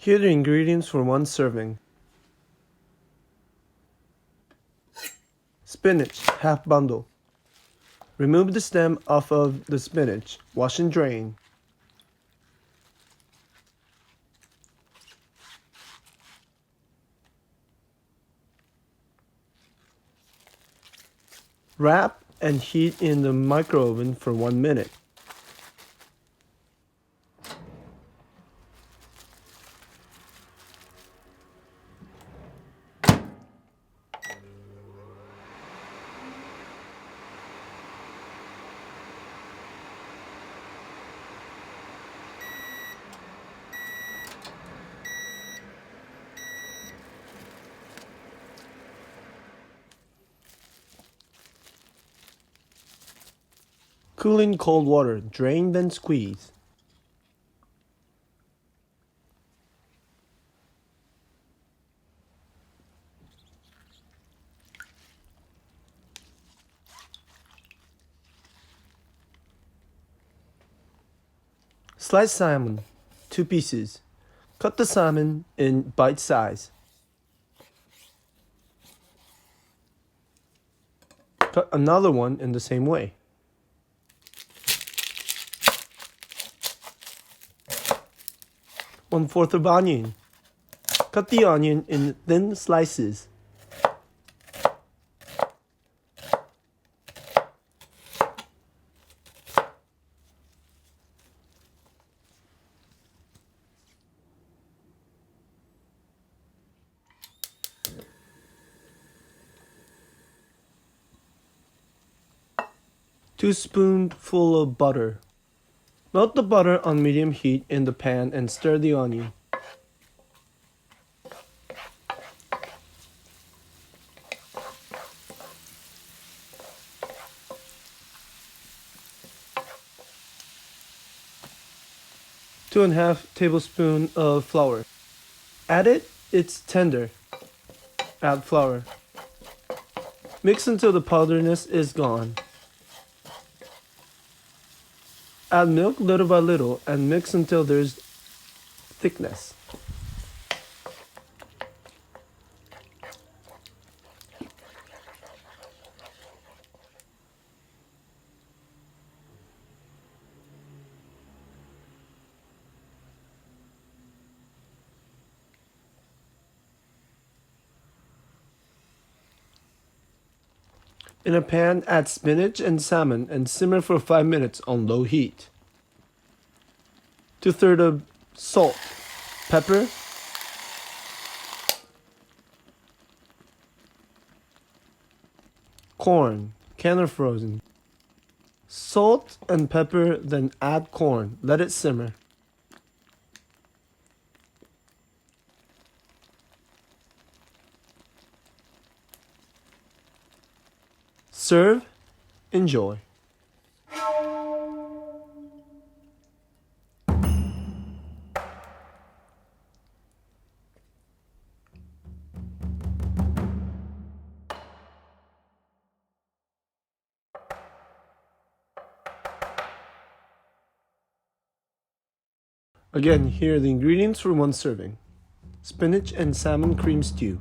Here are the ingredients for one serving. Spinach, half bundle. Remove the stem off of the spinach. Wash and drain. Wrap and heat in the microwave for 1 minute. Cool in cold water, drain then squeeze. Slice salmon, 2 pieces. Cut the salmon in bite size. Cut another one in the same way. One-fourth of onion. Cut the onion in thin slices. Two spoonfuls of butter. Melt the butter on medium heat in the pan and stir the onion. Two and a half tablespoons of flour. Add it, it's tender. Add flour. Mix until the powderiness is gone. Add milk little by little and mix until there's thickness. In a pan, add spinach and salmon and simmer for 5 minutes on low heat. 2/3 of salt, pepper, corn, canned or frozen. Salt and pepper, then add corn. Let it simmer. Serve, enjoy. Again, here are the ingredients for one serving. Spinach and salmon cream stew.